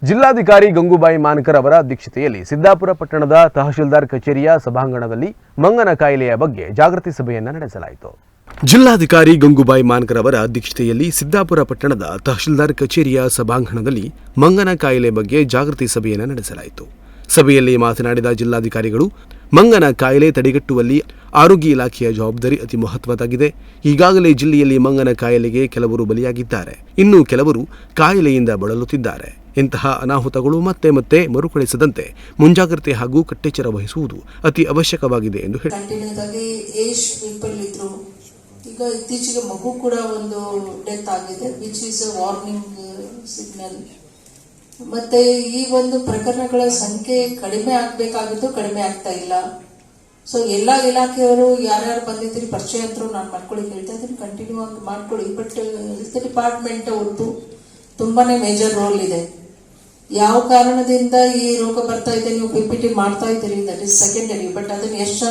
ಜಿಲ್ಲಾಧಿಕಾರಿ ಗಂಗೂಬಾಯಿ ಮಾನಕರ್ ಅವರ ಅಧ್ಯಕ್ಷತೆಯಲ್ಲಿ ಸಿದ್ದಾಪುರ ಪಟ್ಟಣದ ತಹಶೀಲ್ದಾರ್ ಕಚೇರಿಯ ಸಭಾಂಗಣದಲ್ಲಿ ಮಂಗನ ಕಾಯಿಲೆಯ ಬಗ್ಗೆ ಜಾಗೃತಿ ಸಭೆಯನ್ನು ನಡೆಸಲಾಯಿತು. ಜಿಲ್ಲಾಧಿಕಾರಿ ಗಂಗೂಬಾಯಿ ಮಾನಕರ್ ಅವರ ಅಧ್ಯಕ್ಷತೆಯಲ್ಲಿ ಸಿದ್ದಾಪುರ ಪಟ್ಟಣದ ತಹಶೀಲ್ದಾರ್ ಕಚೇರಿಯ ಸಭಾಂಗಣದಲ್ಲಿ ಮಂಗನ ಕಾಯಿಲೆ ಬಗ್ಗೆ ಜಾಗೃತಿ ಸಭೆಯನ್ನು ನಡೆಸಲಾಯಿತು. ಸಭೆಯಲ್ಲಿ ಮಾತನಾಡಿದ ಜಿಲ್ಲಾಧಿಕಾರಿಗಳು, ಮಂಗನ ಕಾಯಿಲೆ ತಡೆಗಟ್ಟುವಲ್ಲಿ ಆರೋಗ್ಯ ಇಲಾಖೆಯ ಜವಾಬ್ದಾರಿ ಅತಿ ಮಹತ್ವದ್ದಾಗಿದೆ. ಈಗಾಗಲೇ ಜಿಲ್ಲೆಯಲ್ಲಿ ಮಂಗನ ಕಾಯಿಲೆಗೆ ಕೆಲವರು ಬಲಿಯಾಗಿದ್ದಾರೆ, ಇನ್ನು ಕೆಲವರು ಕಾಯಿಲೆಯಿಂದ ಬಳಲುತ್ತಿದ್ದಾರೆ. ಇಂತಹ ಅನಾಹುತಗಳು ಮತ್ತೆ ಮತ್ತೆ ಮರುಕಳಿಸದಂತೆ ಮುಂಜಾಗ್ರತೆ ಹಾಗೂ ಕಟ್ಟೆಚ್ಚರ ವಹಿಸುವುದು ಅತಿ ಅವಶ್ಯಕವಾಗಿದೆ ಎಂದು ಹೇಳಿದರು. ಈಗ ಇತ್ತೀಚೆಗೆ ಮಗು ಕೂಡ ಒಂದು ಡೆತ್ ಆಗಿದೆ, which is a warning signal. ಮತ್ತೆ ಈ ಒಂದು ಪ್ರಕರಣಗಳ ಸಂಖ್ಯೆ ಕಡಿಮೆ ಆಗ್ಬೇಕಾಗಿದ್ದು ಕಡಿಮೆ ಆಗ್ತಾ ಇಲ್ಲ. ಸೊ ಎಲ್ಲಾ ಇಲಾಖೆಯವರು ಯಾರ್ಯಾರು ಬಂದಿದ್ದೀರಿ ಪರಿಚಯ ಅಂತರೂ ನಾನು ಮಾಡ್ಕೊಳ್ಳಿ ಹೇಳ್ತಾ ಇದ್ದೀನಿ, ಕಂಟಿನ್ಯೂ ಆಗಿ ಮಾಡ್ಕೊಳ್ಳಿ. ಬಟ್ ಹೆಲ್ತ್ ಡಿಪಾರ್ಟ್ಮೆಂಟ್ ಅವ್ರದ್ದು ತುಂಬಾನೇ ಮೇಜರ್ ರೋಲ್ ಇದೆ. ಯಾವ ಕಾರಣದಿಂದ ಈ ರೋಗ ಬರ್ತಾ ಇದೆ ನೀವು PPT ಮಾಡ್ತಾ ಇದ್ದೀರಿ, ದಟ್ ಇಸ್ ಸೆಕೆಂಡರಿ. ಬಟ್ ಅದನ್ನ ಎಷ್ಟು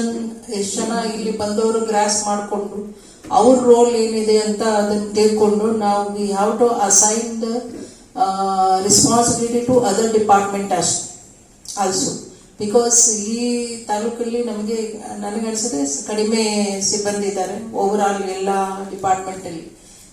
ಜನ ಇಲ್ಲಿ ಬಂದವರು ಗ್ರಾಸ್ ಮಾಡಿಕೊಂಡು ಅವ್ರ ರೋಲ್ ಏನಿದೆ ಅಂತ ಅದನ್ನ ತಿಳ್ಕೊಂಡು ನಾವು we have to assign the responsibility to other department also. Because ಈ ತಾಲೂಕಲ್ಲಿ ನಮಗೆ ನನಗನ್ಸಿದೆ ಕಡಿಮೆ ಸಿಬ್ಬಂದಿ ಇದ್ದಾರೆ ಓವರ್ ಆಲ್ ಎಲ್ಲ ಡಿಪಾರ್ಟ್ಮೆಂಟ್ ಅಲ್ಲಿ.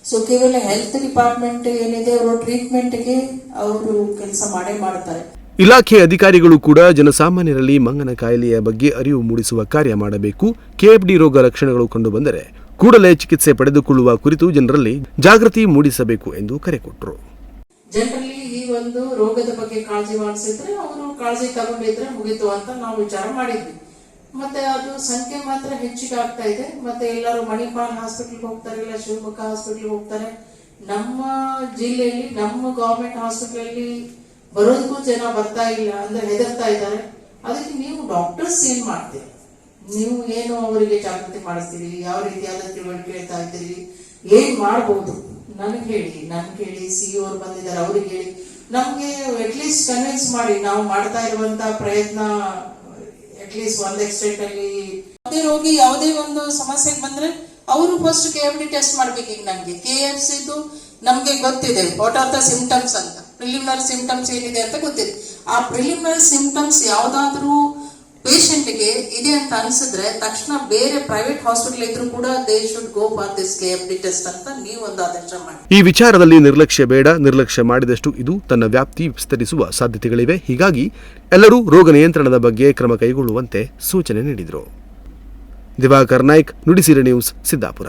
ಸೊ ಕೇವಲ ಹೆಲ್ತ್ ಡಿಪಾರ್ಟ್ಮೆಂಟ್ ಏನಿದೆ ಅವರು ಟ್ರೀಟ್ಮೆಂಟ್ಗೆ ಅವರು ಕೆಲಸ ಮಾಡೇ ಮಾಡ್ತಾರೆ. ಇಲಾಖೆ ಅಧಿಕಾರಿಗಳು ಕೂಡ ಜನಸಾಮಾನ್ಯರಲ್ಲಿ ಮಂಗನ ಕಾಯಿಲೆಯ ಬಗ್ಗೆ ಅರಿವು ಮೂಡಿಸುವ ಕಾರ್ಯ ಮಾಡಬೇಕು. KFD ರೋಗ ಲಕ್ಷಣಗಳು ಕಂಡುಬಂದರೆ ಕೂಡಲೇ ಚಿಕಿತ್ಸೆ ಪಡೆದುಕೊಳ್ಳುವ ಕುರಿತು ಜನರಲ್ಲಿ ಜಾಗೃತಿ ಮೂಡಿಸಬೇಕು ಎಂದು ಕರೆ ಕೊಟ್ಟರು. ಜನರಲ್ಲಿ ಈ ಒಂದು ರೋಗದ ಬಗ್ಗೆ ಕಾಳಜಿ ಮಾಡಿಸಿದ್ರೆ ಅವರು ಕಾಳಜಿ ತಗೊಂಡಿದ್ರೆ ಮುಗಿತು ಅಂತ ನಾವು ವಿಚಾರ ಮಾಡಿದ್ವಿ. ಮತ್ತೆ ಅದು ಸಂಖ್ಯೆ ಮಾತ್ರ ಹೆಚ್ಚಿಗೆ ಆಗ್ತಾ ಇದೆ. ಮತ್ತೆ ಎಲ್ಲರೂ ಮಣಿಪಾಲ್ ಹಾಸ್ಪಿಟಲ್ ಹೋಗ್ತಾರೆ, ಇಲ್ಲ ಶಿವಮೊಗ್ಗ ಹಾಸ್ಪಿಟಲ್ ಹೋಗ್ತಾರೆ. ನಮ್ಮ ಜಿಲ್ಲೆಯಲ್ಲಿ ನಮ್ಮ ಗವರ್ಮೆಂಟ್ ಹಾಸ್ಪಿಟಲ್ ಅಲ್ಲಿ ಬರೋದಕ್ಕೂ ಜನ ಬರ್ತಾ ಇಲ್ಲ, ಅಂದ್ರೆ ಹೆದರ್ತಾ ಇದ್ದಾರೆ. ಅದಕ್ಕೆ ನೀವು ಡಾಕ್ಟರ್ಸ್ ಏನ್ ಮಾಡ್ತೀರಿ, ನೀವು ಏನು ಅವರಿಗೆ ಜಾಗೃತಿ ಮಾಡಿಸ್ತೀರಿ, ಯಾವ ರೀತಿಯಾದ ತಿಳುವಳಿಕೆ ಹೇಳ್ತಾ ಇದ್ದೀರಿ, ಏನ್ ಮಾಡಬಹುದು ನನಗೆ ಹೇಳಿ. CEO ಅವ್ರು ಬಂದಿದ್ದಾರೆ, ಅವ್ರಿಗೆ ಹೇಳಿ, ನಮ್ಗೆ ಅಟ್ಲೀಸ್ಟ್ ಕನ್ವಿನ್ಸ್ ಮಾಡಿ. ನಾವು ಮಾಡ್ತಾ ಇರುವಂತ ಪ್ರಯತ್ನ ಅಟ್ಲೀಸ್ಟ್ ಒಂದ್ ಎಕ್ಸ್ಟೆಂಟ್ ಅಲ್ಲಿ ಯಾವುದೇ ರೋಗಿ ಯಾವುದೇ ಒಂದು ಸಮಸ್ಯೆಗೆ ಬಂದ್ರೆ ಅವರು ಫಸ್ಟ್ KFD ಟೆಸ್ಟ್ ಮಾಡ್ಬೇಕು. ಈಗ ನಮ್ಗೆ KFC ನಮ್ಗೆ ಗೊತ್ತಿದೆ ವಾಟ್ ಆರ್ ದ ಸಿಂಪ್ಟಮ್ಸ್ ಅಂತ, ಪ್ರಿಲಿಮಿನರಿ ಸಿಂಪ್ಟಮ್ಸ್ ಏನಿದೆ ಅಂತ ಗೊತ್ತಿದೆ. ಆ ಪ್ರಿಲಿಮಿನರಿ ಸಿಂಪ್ಟಮ್ಸ್ ಯಾವ್ದಾದ್ರು ಪೇಷಂಟ್ಗೆ ಇದೆ ಅಂತ ಅನ್ಸಿದ್ರೆ ತಕ್ಷಣ ಬೇರೆ ಪ್ರೈವೇಟ್ ಹಾಸ್ಪಿಟಲ್ ಇದ್ರೂ ಕೂಡ they should go for this KFD test ಅಂತ ನೀವು ಒಂದು ಆದೇಶ ಮಾಡಿ. ಈ ವಿಚಾರದಲ್ಲಿ ನಿರ್ಲಕ್ಷ್ಯ ಬೇಡ. ನಿರ್ಲಕ್ಷ್ಯ ಮಾಡಿದಷ್ಟು ಇದು ತನ್ನ ವ್ಯಾಪ್ತಿ ವಿಸ್ತರಿಸುವ ಸಾಧ್ಯತೆಗಳಿವೆ. ಹೀಗಾಗಿ ಎಲ್ಲರೂ ರೋಗ ನಿಯಂತ್ರಣದ ಬಗ್ಗೆ ಕ್ರಮ ಕೈಗೊಳ್ಳುವಂತೆ ಸೂಚನೆ ನೀಡಿದರು. ದಿವಾಕರ್ ನಾಯ್ಕ್, ನುಡಿಸಿರಿ ನ್ಯೂಸ್, ಸಿದ್ದಾಪುರ.